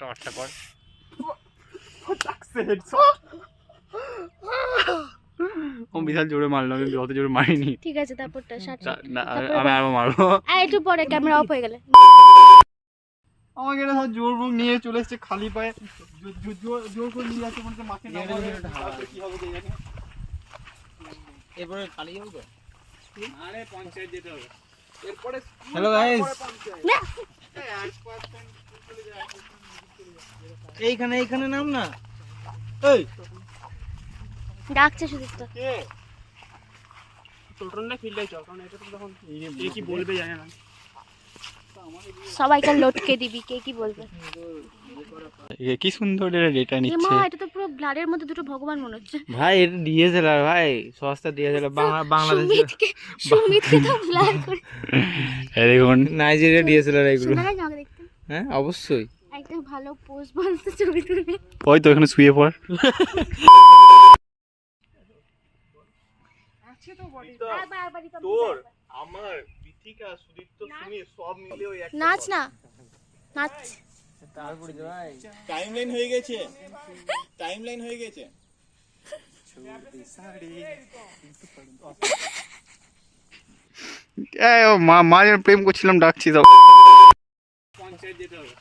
টর্চটা কর। ও বিশাল জোরে মারলো, আমি অত জোরে মারিনি। ঠিক আছে, তারপরটা আমি আরো মারবো। একটু পরে ক্যামেরা অফ হয়ে গেলে আমাকে এটা সব জোর করে নিয়ে চলে এসছে খালি পায়ে, জোর করে নিয়ে যাচ্ছে মনে হচ্ছে মাকে নামাবে, কি হবে জানি। এরপরে পালিয়ে যাবো। আরে পঞ্চায়েত যেতে হবে এরপরে। হ্যালো গাইস, এইখানে নাম না। এই ডাকছে সুদীপ্ত। কে টোটনটা ফিল্ডে চল, কারণ এটা তো তখন কে কি বলবে জানে না। সবাইকে লটকে দিবি, কে কি বলবে। কি সুন্দর এটা নিচ্ছে। মা, এটা তো পুরো ব্লাডের মধ্যে দুটো ভগবান মনে হচ্ছে ভাই। এটা ডিএসএলআর ভাই, সস্তা ডিএসএলআর বাংলাদেশে। সুমিতকে তো ব্লার করে। এই দেখুন নাইজেরিয়া ডিএসএলআর এগুলো। শোনা যায় আমাকে দেখতে? হ্যাঁ অবশ্যই। একটা ভালো পোজ বলতে ছবি তুলবে। ওই তো এখানে শুয়ে পড়। আছে তো বডি তোর আমার বিথিকা সুদীপ্ত সুমি সব মিলে ওই একটা নাচ না নাচ। তারপরে ভাই টাইমলাইন হয়ে গেছে, টাইমলাইন হয়ে গেছে। এই ও মা যেন প্রেম করছিলাম ডাকছি তো। পঞ্চায়েত যেতে হবে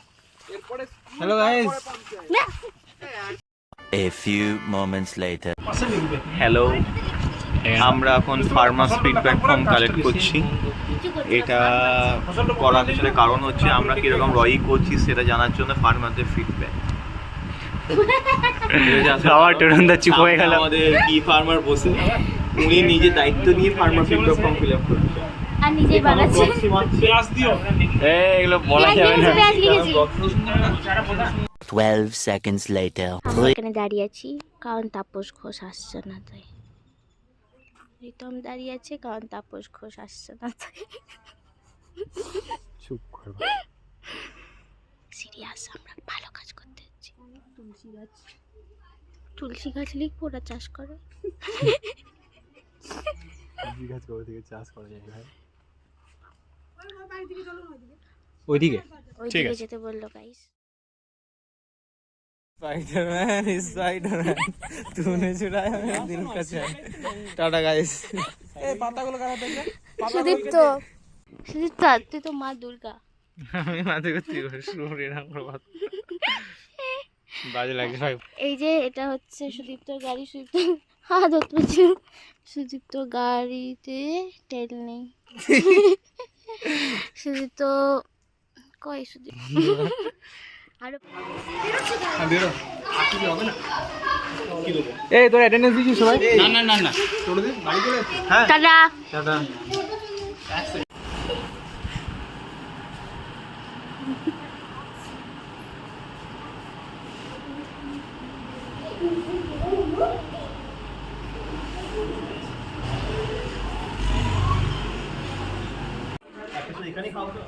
এরপরে। Hello guys, A few moments later. Hello, আমরা এখন ফার্মার্স ফিডব্যাক ফর্ম কালেক্ট করছি। এটা করার পিছনে কারণ হচ্ছে আমরা কিরকম রয়ি করছি সেটা জানার জন্য ফার্মারদের ফিডব্যাক। আবার টেরনদা চুপ হয়ে গেল। আমাদের কি ফার্মার বসে উনি নিজে দায়িত্ব নিয়ে farmer feedback form fill up করছে আর নিজেই বানাচ্ছে। পেঁয়াজ দিও, এগুলো বলা যাবে না। 12 seconds later. আমরা এখানে দাঁড়িয়ে আছি কারণ তাপস ঘোষ আসছে না তাই। রিতম দাঁড়িয়ে আছে কারণ তাপস ঘোষ আসছে না তাই। চুপ কর। সিরিয়াস, আমরা ভালো কাজ করতে যাচ্ছি। তুলসী গাছ লিখবো, ওরা চাষ করে। তুলসী গাছ কবে থেকে চাষ করা যায় ভাই? ওইদিকে ঠিক আছে যেতে বললো গাইস। स्पाइडरमैन तूने छुड़ाया मेरा दिल का चैन। टाटा गाइस। ए পাতাগুলো কাটাতে দে। সুদীপ্ত, তুই তো মা দুর্গা। আমি মাথা করতে শুরু করে না প্রভাত। বাজে লাগে ভাই। এই যে এটা হচ্ছে সুদীপ্তর গাড়ি। সুদীপ্ত গাড়িতে তেল নেই। সুদীপ্ত কই সুদীপ্ত আরে এই তোর অ্যাটেন্ডেন্স দিছিস সবাই? না ছোট দে বাড়ি চলে আসছিস? হ্যাঁ টাটা টাটা। এখানে খাও তো।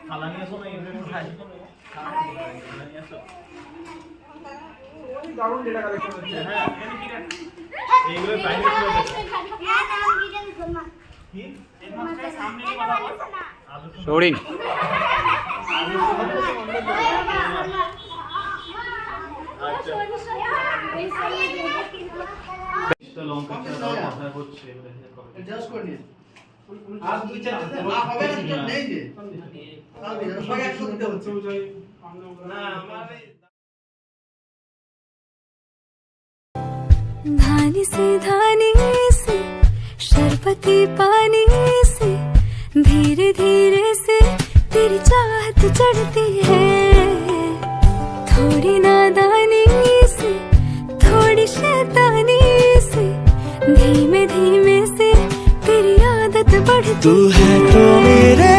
খালা নিয়ে আসো না, এখানে খাই। খালা নিয়ে আসো। ওই দারুণ ডেটা কালেকশন হচ্ছে। হ্যাঁ এখানে কি রে? এইগুলো প্রাইভেট হয়ে গেছে। হ্যাঁ নাম গিরেন শর্মা। কি? এই মাসটা সামনে কি কথা বল? সরিন। আচ্ছা। এটা লঙ্কা চা কথা হচ্ছে জাস্ট করে নিন। আর দুই চার না হবে না, তো নেই যে তাহলে সবাই একসাথে দিতে হচ্ছে না আমারে। धानी से शरबती पानी से धीरे धीरे से तेरी चाहत चढ़ती है। थोड़ी नादानी से थोड़ी शैतानी से धीमे धीमे से तेरी आदत बढ़ती है। तू है तो मेरे